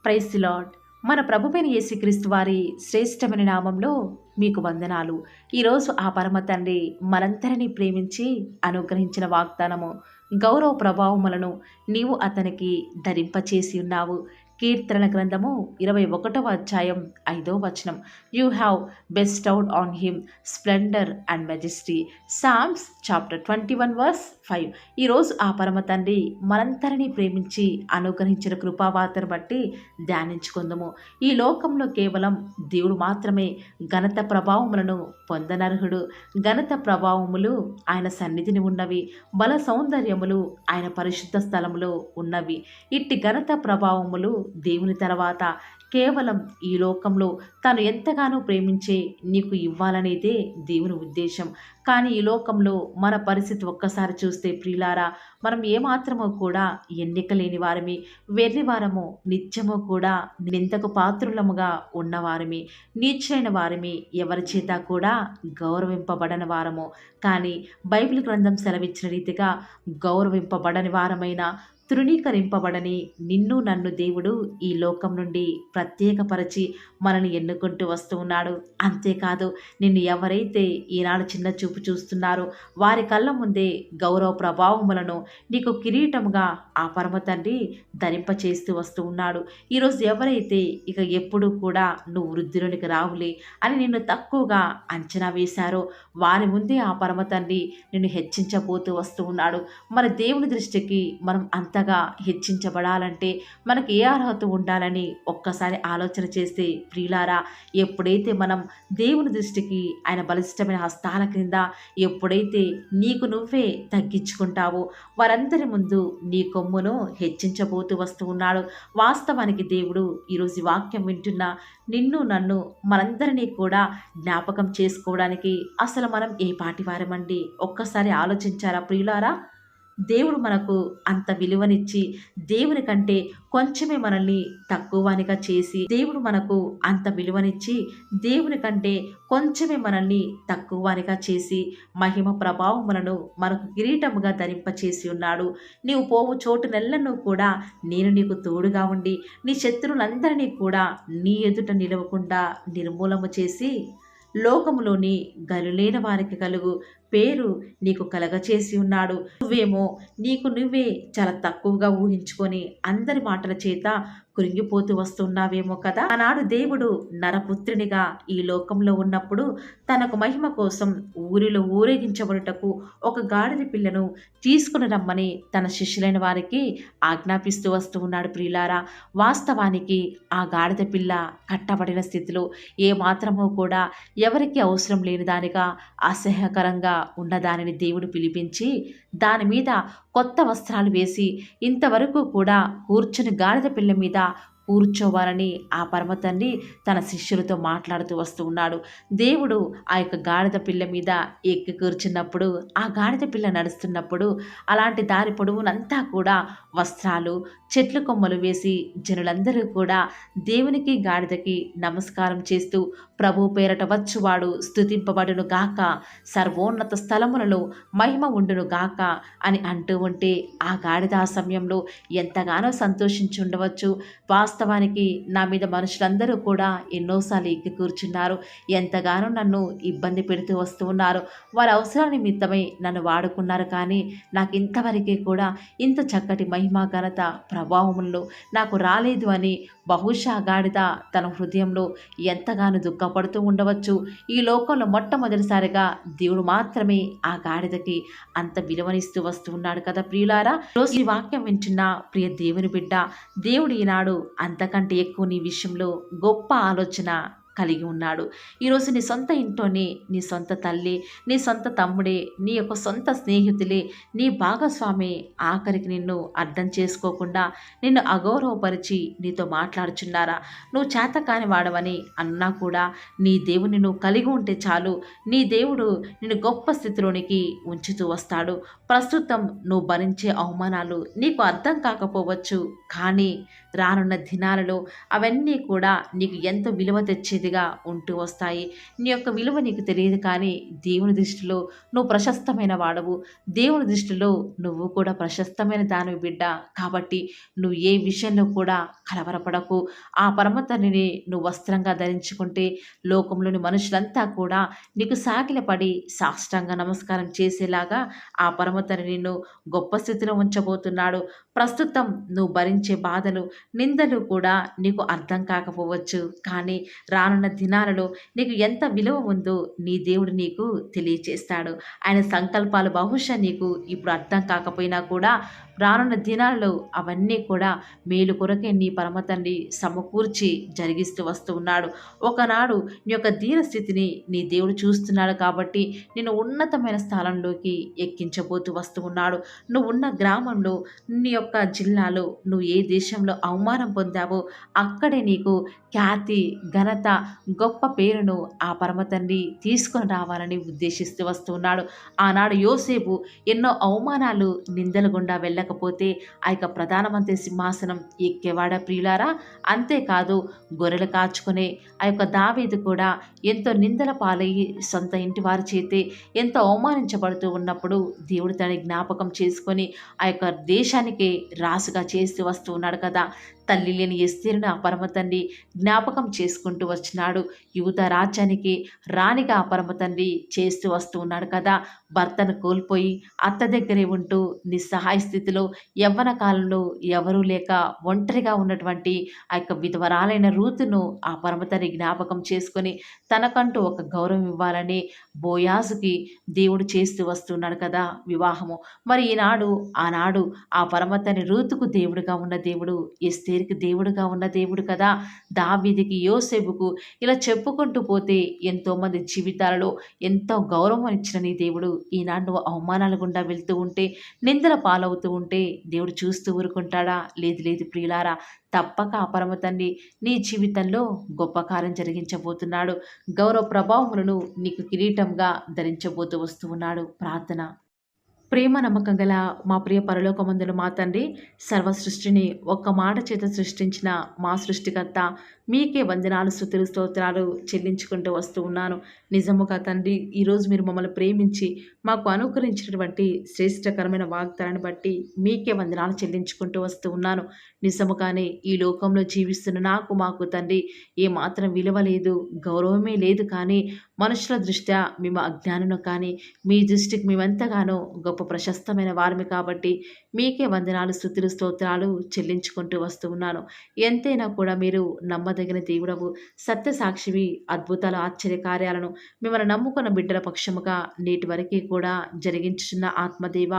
Praise the lord. మన ప్రభువైన యేసుక్రీస్తు వారి శ్రేష్టమైన నామంలో మీకు వందనాలు. ఈరోజు ఆ పరమ తండ్రి మనందరినీ ప్రేమించి అనుగ్రహించిన వాగ్దానము, గౌరవ ప్రభావములను నీవు అతనికి ధరింపచేసి ఉన్నావు. కీర్తనల గ్రంథము 21వ అధ్యాయం 5వ వచనం. You have bestowed on him splendour and majesty. Psalms chapter 21 verse 5. ఈరోజు ఆ పరమ తండ్రి మనందరినీ ప్రేమించి అనుగ్రహించిన కృపావార్తను బట్టి ధ్యానించుకుందాము. ఈ లోకంలో కేవలం దేవుడు మాత్రమే ఘనత ప్రభావములను పొందనర్హుడు. ఘనత ప్రభావములు ఆయన సన్నిధిని ఉన్నవి, బల సౌందర్యములు ఆయన పరిశుద్ధ స్థలములో ఉన్నవి. ఇట్టి ఘనత ప్రభావములు దేవుని తర్వాత కేవలం ఈ లోకంలో తాను ఎంతగానో ప్రేమించే నీకు ఇవ్వాలనేదే దేవుని ఉద్దేశం. కానీ ఈ లోకంలో మన పరిస్థితి ఒక్కసారి చూస్తే ప్రియులారా, మనం ఏమాత్రమో కూడా ఎన్నిక లేని వారమి, వెర్రివారము, నిత్యము కూడా నిందకు పాత్రులముగా ఉన్నవారమి, నీచులైన వారమి, ఎవరి చేత కూడా గౌరవింపబడని వారము. కానీ బైబిల్ గ్రంథం సెలవిచ్చిన రీతిగా గౌరవింపబడని వారమైన, తృణీకరింపబడని నిన్ను నన్ను దేవుడు ఈ లోకం నుండి ప్రత్యేకపరిచి మనల్ని ఎన్నుకుంటూ వస్తూ ఉన్నాడు. అంతేకాదు, నిన్ను ఎవరైతే ఈనాడు చిన్న చూపు చూస్తున్నారో వారి కళ్ళ ముందే గౌరవ ప్రభావములను నీకు కిరీటముగా ఆ పరమ తండ్రి ధరింపచేస్తూ వస్తూ ఉన్నాడు. ఈరోజు ఎవరైతే ఇక ఎప్పుడు కూడా నువ్వు వృద్ధిలోనికి రావులే అని నిన్ను తక్కువగా అంచనా వేశారో వారి ముందే ఆ పరమ తండ్రి నిన్ను హెచ్చించబోతూ వస్తూ ఉన్నాడు. మన దేవుని దృష్టికి మనం అంతగా హెచ్చించబడాలంటే మనకి ఏ అర్హత ఉండాలని ఒక్కసారి ఆలోచన చేస్తే ప్రియులారా, ఎప్పుడైతే మనం దేవుని దృష్టికి ఆయన బలిష్టమైన హస్తాల క్రింద ఎప్పుడైతే నీకు నువ్వే తగ్గించుకుంటావో వారందరి ముందు నీ కొమ్మును హెచ్చించబోతూ వస్తూ ఉన్నాడు. వాస్తవానికి దేవుడు ఈరోజు వాక్యం వింటున్న నిన్ను నన్ను మనందరినీ కూడా జ్ఞాపకం చేసుకోవడానికి అసలు మనం ఏ పాటివారమండి? ఒక్కసారి ఆలోచించారా ప్రియులారా? దేవుడు మనకు అంత విలువనిచ్చి దేవుని కంటే కొంచెమే మనల్ని తక్కువనిగా చేసి, దేవుడు మనకు అంత విలువనిచ్చి దేవుని కంటే కొంచెమే మనల్ని తక్కువనిగా చేసి మహిమ ప్రభావములను మనకు కిరీటముగా ధరింపచేసి ఉన్నాడు. నీవు పోవు చోటు నెల్లను కూడా నేను నీకు తోడుగా ఉండి నీ శత్రువులందరినీ కూడా నీ ఎదుట నిలవకుండా నిర్మూలము చేసి లోకములోని గనులేని వారికి కలుగు పేరు నీకు కలగచేసి ఉన్నాడు. నువ్వేమో నీకు నువ్వే చాలా తక్కువగా ఊహించుకొని అందరి మాటల చేత కృంగిపోతూ వస్తున్నావేమో కదా. ఆనాడు దేవుడు నరపుత్రునిగా ఈ లోకంలో ఉన్నప్పుడు తనకు మహిమ కోసం ఊరిలో ఊరేగించబడుటకు ఒక గాడిద పిల్లను తీసుకుని రమ్మని తన శిష్యులైన వారికి ఆజ్ఞాపిస్తూ వస్తూ ఉన్నాడు. ప్రియులారా, వాస్తవానికి ఆ గాడిద పిల్ల కట్టబడిన స్థితిలో ఏ మాత్రమో కూడా ఎవరికి అవసరం లేని దానిగా అసహ్యకరంగా ఉన్నదానిని దేవుడు పిలిపించి దాని మీద కొత్త వస్త్రాలు వేసి ఇంతవరకు కూడా కూర్చుని గాడిద పిల్ల మీద కూర్చోవాలని ఆ పరమ తండ్రి తన శిష్యులతో మాట్లాడుతూ వస్తూ ఉన్నాడు. దేవుడు ఆ యొక్క గాడిద పిల్ల మీద ఎక్కి కూర్చున్నప్పుడు, ఆ గాడిద పిల్ల నడుస్తున్నప్పుడు అలాంటి దారి పొడవునంతా కూడా వస్త్రాలు, చెట్ల కొమ్మలు వేసి జనులందరూ కూడా దేవునికి గాడిదకి నమస్కారం చేస్తూ ప్రభు పేరట వచ్చువాడు స్తుతింపబడును గాక, సర్వోన్నత స్థలములలో మహిమ ఉండును గాక అని అంటూ ఉంటే ఆ గాడిద ఆ సమయంలో ఎంతగానో సంతోషించి ఉండవచ్చు. వాస్తవానికి నా మీద మనుషులందరూ కూడా ఎన్నోసార్లు ఎక్కి కూర్చున్నారు, ఎంతగానో నన్ను ఇబ్బంది పెడుతూ వస్తూ ఉన్నారు, వారి అవసరాల నిమిత్తమై నన్ను వాడుకున్నారు, కానీ నాకు ఇంతవరకే కూడా ఇంత చక్కటి మహిమ ఘనత ప్రభావములు నాకు రాలేదు అని బహుశా గాడిద తన హృదయంలో ఎంతగానో దుఃఖపడుతూ ఉండవచ్చు. ఈ లోకంలో మొట్టమొదటిసారిగా దేవుడు మాత్రమే ఆ గాడిదకి అంత విలువనిస్తూ వస్తూ ఉన్నాడు కదా ప్రియులారా. రోజు ఈ వాక్యం వింటున్న ప్రియ దేవుని బిడ్డ, దేవుడు ఈనాడు అంతకంటే ఎక్కువ నీ విషయంలో గొప్ప ఆలోచన కలిగి ఉన్నాడు. ఈరోజు నీ సొంత ఇంట్లోనే నీ సొంత తల్లి, నీ సొంత తమ్ముడే, నీ యొక్క సొంత స్నేహితులే, నీ భాగస్వామి ఆఖరికి నిన్ను అర్థం చేసుకోకుండా నిన్ను అగౌరవపరిచి నీతో మాట్లాడుచున్నారా? నువ్వు చేత కాని వాడవని అన్నా కూడా నీ దేవుని నువ్వు కలిగి ఉంటే చాలు, నీ దేవుడు నిన్ను గొప్ప స్థితిలోనికి ఉంచుతూ వస్తాడు. ప్రస్తుతం నువ్వు భరించే అవమానాలు నీకు అర్థం కాకపోవచ్చు, కానీ రానున్న దినాలలో అవన్నీ కూడా నీకు ఎంతో విలువ తెచ్చేదిగా ఉంటూ వస్తాయి. నీ యొక్క విలువ నీకు తెలియదు కానీ దేవుని దృష్టిలో నువ్వు ప్రశస్తమైన వాడవు. దేవుని దృష్టిలో నువ్వు కూడా ప్రశస్తమైన దానివి బిడ్డ. కాబట్టి నువ్వు ఏ విషయంలో కూడా కలవరపడకు. ఆ పరమ తండ్రిని నువ్వు వస్త్రంగా ధరించుకుంటే లోకంలోని మనుషులంతా కూడా నీకు సాగిలపడి సాష్టాంగ నమస్కారం చేసేలాగా ఆ పరమ తండ్రి నిన్ను గొప్ప స్థితిలో ఉంచబోతున్నాడు. ప్రస్తుతం నువ్వు భరించే బాధలు, నిందలు కూడా నీకు అర్థం కాకపోవచ్చు. కానీ రానున్న దినాలలో నీకు ఎంత విలువ ఉందో నీ దేవుడు నీకు తెలియచేస్తాడు. ఆయన సంకల్పాలు బహుశా నీకు ఇప్పుడు అర్థం కాకపోయినా కూడా రానున్న దినాలలో అవన్నీ కూడా మేలు కొరకే నీ పరమ తండ్రి సమకూర్చి జరిగిస్తూ వస్తూ ఉన్నాడు. ఒకనాడు నీ యొక్క దీన స్థితిని నీ దేవుడు చూస్తున్నాడు కాబట్టి నిన్ను ఉన్నతమైన స్థానంలోకి ఎక్కించబోతూ వస్తూ ఉన్నాడు. నువ్వు ఉన్న గ్రామంలో, నీ యొక్క జిల్లాలో, నువ్వు ఏ దేశంలో అవమానం పొందావో అక్కడే నీకు ఖ్యాతి, ఘనత, గొప్ప పేరును ఆ పరమ తండ్రి తీసుకొని రావాలని ఉద్దేశిస్తూ వస్తూ ఉన్నాడు. ఆనాడు యోసేపు ఎన్నో అవమానాలు, నిందల గుండా వెళ్ళకపోతే ఆ యొక్క ప్రధానమంత్రి సింహాసనం ఎక్కేవాడా ప్రియులారా? అంతేకాదు గొర్రెలు కాచుకునే ఆ యొక్క దావీదు కూడా ఎంతో నిందల పాలయ్యి సొంత ఇంటి వారి చేతే ఎంతో అవమానించబడుతూ ఉన్నప్పుడు దేవుడు తన జ్ఞాపకం చేసుకొని ఆ యొక్క దేశానికి రాసుగా చేస్తూ వస్తూ ఉన్నాడు కదా. తల్లి లేని ఎస్తేరును ఆ పరమ తండ్రి జ్ఞాపకం చేసుకుంటూ వచ్చినాడు. యూదా రాజ్యానికి రాణిగా ఆ పరమ తండ్రి చేస్తూ వస్తూ ఉన్నాడు కదా. భర్తను కోల్పోయి అత్త దగ్గరే ఉంటూ నిస్సహాయ స్థితిలో యవ్వన కాలంలో ఎవరూ లేక ఒంటరిగా ఉన్నటువంటి ఆ యొక్క విధవరాలైన రూతును ఆ పరమ తండ్రి జ్ఞాపకం చేసుకొని తనకంటూ ఒక గౌరవం ఇవ్వాలని బోయాజుకి దేవుడు చేస్తూ వస్తున్నాడు కదా వివాహము. మరి ఆనాడు ఆ పరమ తండ్రి రూతుకు దేవుడుగా ఉన్న దేవుడు, ఎస్తేరుకి దేవుడుగా ఉన్న దేవుడు కదా. దావీదుకి, యోసేపుకు ఇలా చెప్పుకుంటూ పోతే ఎంతోమంది జీవితాలలో ఎంతో గౌరవం ఇచ్చిన నీ దేవుడు ఈనాడు నువ్వు అవమానాల గుండా వెళ్తూ ఉంటే, నిందల పాలవుతూ ఉంటే దేవుడు చూస్తూ ఊరుకుంటాడా? లేదు లేదు ప్రియులారా, తప్పక ఆ పరమ తండ్రి నీ జీవితంలో గొప్ప కార్యం జరిగించబోతున్నాడు. గౌరవ ప్రభావములను నీకు కిరీటంగా ధరించబోతూ వస్తూ ఉన్నాడు. ప్రార్థన. ప్రేమ నమ్మకం గల మా ప్రియ పరలోకమందున మా తండ్రి, సర్వ సృష్టిని ఒక్క మాట చేత సృష్టించిన మా సృష్టికర్త, మీకే వందనాలు, స్తుతులు, స్తోత్రాలు చెల్లించుకుంటూ వస్తూ ఉన్నాను. నిజముగా తండ్రి, ఈరోజు మీరు మమ్మల్ని ప్రేమించి మాకు అనుకరించినటువంటి శ్రేష్టకరమైన వాగ్దానాన్ని బట్టి మీకే వందనాలు చెల్లించుకుంటూ వస్తూ ఉన్నాను. నిజముగానే ఈ లోకంలో జీవిస్తున్న మాకు తండ్రి ఏమాత్రం విలువ లేదు, గౌరవమే లేదు. కానీ మనుషుల దృష్ట్యా మేము అజ్ఞానులు, కానీ మీ దృష్టికి మేమెంతగానో గొప్ప ప్రశస్తమైన వారిమి కాబట్టి మీకే వందనాలు, స్తుతులు, స్తోత్రాలు చెల్లించుకుంటూ వస్తూ ఉన్నాను. ఎంతైనా కూడా మీరు నమ్మదగిన దేవుడవు, సత్య సాక్షివి, అద్భుతాలు, ఆశ్చర్య కార్యాలను మిమ్మల్ని నమ్ముకున్న బిడ్డల పక్షముగా నేటి వరకు కూడా జరిగించుచున్న ఆత్మదేవ,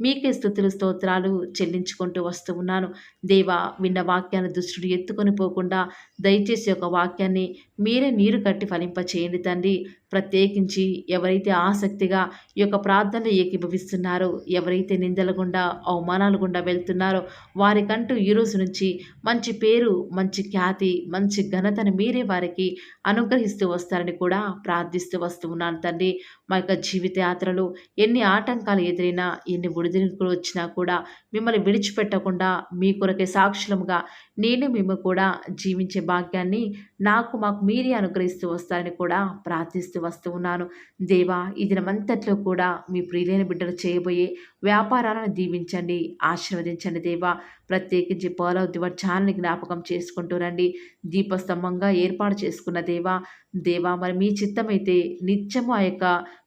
మీకే స్తుతులు, స్తోత్రాలు చెల్లించుకుంటూ వస్తూ ఉన్నాను. దేవా, విన్న వాక్యాన్ని దుష్టుడు ఎత్తుకొని పోకుండా దయచేసి ఒక వాక్యాన్ని మీరే నీరు కట్టి ఫలింపచేయండి తండ్రి. ప్రత్యేకించి ఎవరైతే ఆసక్తిగా ఈ యొక్క ప్రార్థనలు ఏకీభవిస్తున్నారో, ఎవరైతే నిందల గుండా, అవమానాల గుండా వెళ్తున్నారో, వారికంటూ ఈ రోజు నుంచి మంచి పేరు, మంచి ఖ్యాతి, మంచి ఘనతను మీరే వారికి అనుగ్రహిస్తూ వస్తారని కూడా ప్రార్థిస్తూ వస్తూ ఉన్నాను తండ్రి. మా యొక్క జీవిత యాత్రలో ఎన్ని ఆటంకాలు ఎదురైనా, ఎన్ని ఒడిదుడుకులు వచ్చినా కూడా మిమ్మల్ని విడిచిపెట్టకుండా మీ కొరకే సాక్షులముగా మేము కూడా జీవించే భాగ్యాన్ని మాకు మీరే అనుగ్రహిస్తూ వస్తారని కూడా ప్రార్థిస్తూ వస్తూ ఉన్నాను. దేవా, ఈ దినమంతట్లో కూడా మీ ప్రియులైన బిడ్డలు చేయబోయే వ్యాపారాలను దీవించండి, ఆశీర్వదించండి దేవా. ప్రత్యేకించి పౌలవ దివర్ ఛానల్ని జ్ఞాపకం చేసుకుంటూ రండి. దీపస్తంభంగా ఏర్పాటు చేసుకున్న దేవా, మరి మీ చిత్తమైతే నిత్యము ఆ యొక్క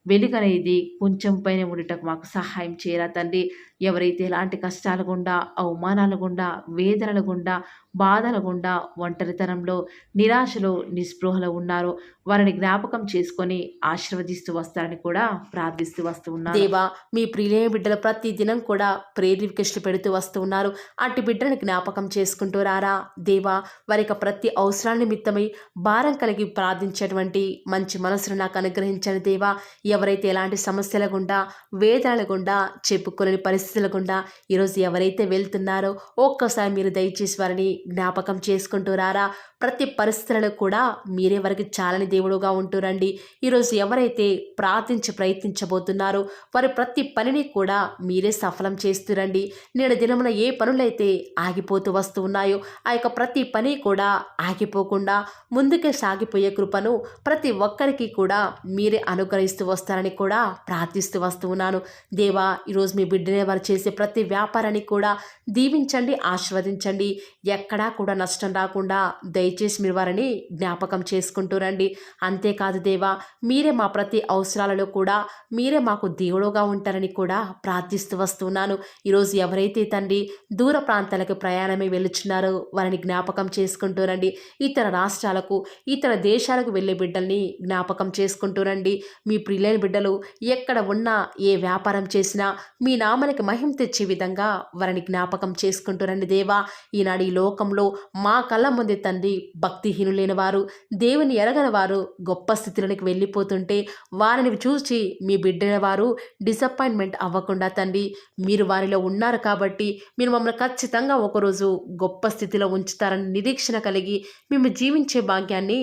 వెలుగనేది కొంచెం పైన ఉండటకు మాకు సహాయం చేయరా తండ్రి. ఎవరైతే ఎలాంటి కష్టాల గుండా, అవమానాల గుండా, వేదనల గుండా, బాధల గుండా, ఒంటరితనంలో, నిరాశలో, నిస్పృహలో ఉన్నారో వారిని జ్ఞాపకం చేసుకొని ఆశీర్వదిస్తూ వస్తారని కూడా ప్రార్థిస్తూ వస్తూ ఉన్నారు. దేవా, మీ ప్రియులైన బిడ్డలు ప్రతి దినం కూడా ప్రేయర్ రిక్వెస్ట్లు పెడుతూ వస్తూ ఉన్నారు. అట్టి బిడ్డలను జ్ఞాపకం చేసుకుంటూ రారా దేవా. వారి యొక్క ప్రతి అవసరాల నిమిత్తమై భారం కలిగి ప్రార్థించేటువంటి మంచి మనసును నాకు అనుగ్రహించండి దేవా. ఎవరైతే ఎలాంటి సమస్యల గుండా, వేదనల గుండా, చెప్పుకోలేని పరిస్థితి పరిస్థితుల గుండా ఈరోజు ఎవరైతే వెళ్తున్నారో ఒక్కసారి మీరు దయచేసి వారిని జ్ఞాపకం చేసుకుంటూ రారా. ప్రతి పరిస్థితులలో కూడా మీరే వారికి చాలని దేవుడుగా ఉంటూరండి. ఈరోజు ఎవరైతే ప్రార్థించి ప్రయత్నించబోతున్నారో వారి ప్రతి పనిని కూడా మీరే సఫలం చేస్తురండి. నేడు దినమున ఏ పనులైతే ఆగిపోతూ వస్తూ ఉన్నాయో ఆ యొక్క ప్రతి పని కూడా ఆగిపోకుండా ముందుకే సాగిపోయే కృపను ప్రతి ఒక్కరికి కూడా మీరే అనుగ్రహిస్తూ వస్తారని కూడా ప్రార్థిస్తూ వస్తూ ఉన్నాను. దేవా, ఈరోజు మీ బిడ్డనే వారు చేసే ప్రతి వ్యాపారాన్ని కూడా దీవించండి, ఆశీర్వదించండి. ఎక్కడా కూడా నష్టం రాకుండా దయచేసి మీరు వారిని జ్ఞాపకం చేసుకుంటూ రండి. అంతేకాదు దేవా, మీరే మా ప్రతి అవసరాలలో కూడా మీరే మాకు దేవుడుగా ఉంటారని కూడా ప్రార్థిస్తూ వస్తున్నాను. ఈరోజు ఎవరైతే తండ్రి దూర ప్రాంతాలకు ప్రయాణమే వెళ్ళుచున్నారో వారిని జ్ఞాపకం చేసుకుంటూ రండి. ఇతర రాష్ట్రాలకు ఇతర దేశాలకు వెళ్ళే బిడ్డల్ని జ్ఞాపకం చేసుకుంటూ రండి. మీ ప్రియులైన బిడ్డలు ఎక్కడ ఉన్నా ఏ వ్యాపారం చేసినా మీ నామానికి మహిమ తెచ్చే విధంగా వారిని జ్ఞాపకం చేసుకుంటూ రండి దేవా. ఈనాడు ఈ లోకంలో మా కళ్ళ ముందే తండ్రి భక్తిహీనులైన వారు, దేవుని ఎరగని వారు గొప్ప స్థితిలోనికి వెళ్ళిపోతుంటే వారిని చూసి మీ బిడ్డల వారు డిసప్పాయింట్మెంట్ అవ్వకుండా తండ్రి మీరు వారిలో ఉన్నారు కాబట్టి మీరు మమ్మల్ని ఖచ్చితంగా ఒకరోజు గొప్ప స్థితిలో ఉంచుతారని నిరీక్షణ కలిగి మేము జీవించే భాగ్యాన్ని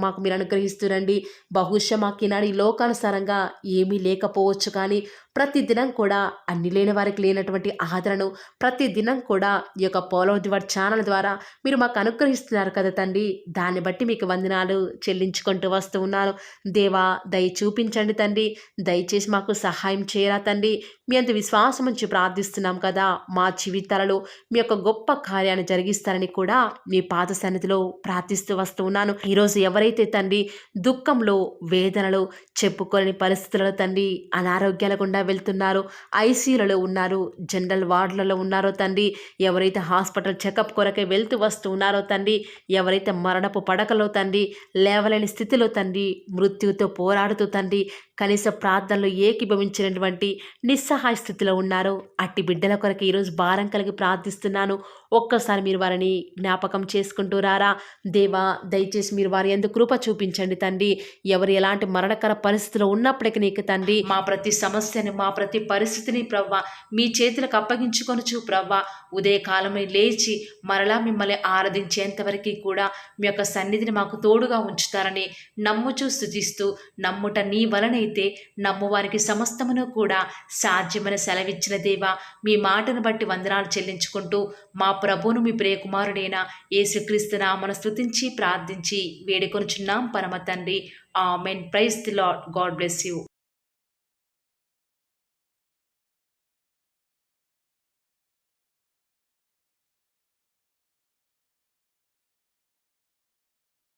మాకు మీరు అనుగ్రహిస్తురండి. బహుశా మాకు ఈనాడు ఈ లోకానుసారంగా ఏమీ లేకపోవచ్చు, కానీ ప్రతిదినం కూడా అన్ని లేని వారికి లేనటువంటి ఆదరణను ప్రతిదినం కూడా ఈ యొక్క పోలో దివార్ ఛానల్ ద్వారా మీరు మాకు అనుగ్రహిస్తున్నారు కదా తండ్రి. దాన్ని బట్టి మీకు వందనాలు చెల్లించుకుంటూ వస్తూ ఉన్నాను. దేవా, దయ చూపించండి తండ్రి. దయచేసి మాకు సహాయం చేయరా తండ్రి. మీ అంత విశ్వాసం నుంచి ప్రార్థిస్తున్నాం కదా. మా జీవితాలలో మీ యొక్క గొప్ప కార్యాన్ని జరిగిస్తారని కూడా మీ పాద సన్నిధిలో ప్రార్థిస్తూ వస్తూ ఉన్నాను. ఈరోజు ఎవరైతే తండ్రి దుఃఖంలో, వేదనలో, చెప్పుకోలేని పరిస్థితులలో తండ్రి అనారోగ్యాల గుండా వెళ్తున్నారో, ఐసీయూలలో ఉన్నారు, జనరల్ వార్డులలో ఉన్నారో తండ్రి, ఎవరైతే హాస్పిటల్ చెకప్ కొరకే వెళ్తూ వస్తూ ఉన్నారో తండ్రి, ఎవరైతే మరణపు పడకలో తండ్రి లేవలేని స్థితిలో తండ్రి మృత్యువుతో పోరాడుతూ తండ్రి కనీస ప్రార్థనలు ఏకీభవించినటువంటి నిస్సహాయ స్థితిలో ఉన్నారో అట్టి బిడ్డల కొరకు ఈరోజు భారం కలిగి ప్రార్థిస్తున్నాను. ఒక్కసారి మీరు వారిని జ్ఞాపకం చేసుకుంటూ రారా దేవా. దయచేసి మీరు వారి యందు కృప చూపించండి తండ్రి. ఎవరు ఎలాంటి మరణకర పరిస్థితిలో ఉన్నప్పటికీ నీకు తండ్రి మా ప్రతి సమస్యని, మా ప్రతి పరిస్థితిని ప్రవ్వా మీ చేతులకు అప్పగించుకొనుచు ప్రవ్వా ఉదయకాలమే లేచి మరలా మిమ్మల్ని ఆరాధించేంతవరకు కూడా మీ యొక్క సన్నిధిని మాకు తోడుగా ఉంచుతారని నమ్ముచూ స్తుతిస్తూ, నమ్ముట నీ వలనైతే నమ్మువారికి సమస్తమును కూడా సాధ్యమని సెలవిచ్చిన దేవా, మీ మాటను బట్టి వందనాలు చెల్లించుకుంటూ మా ప్రభువును మీ ప్రియకుమారుడైన యేసుక్రీస్తు నామమున స్తుతించి ప్రార్థించి వేడుకొనుచున్నాం పరమ తండ్రి. ఆమేన్. Praise the Lord. God bless you.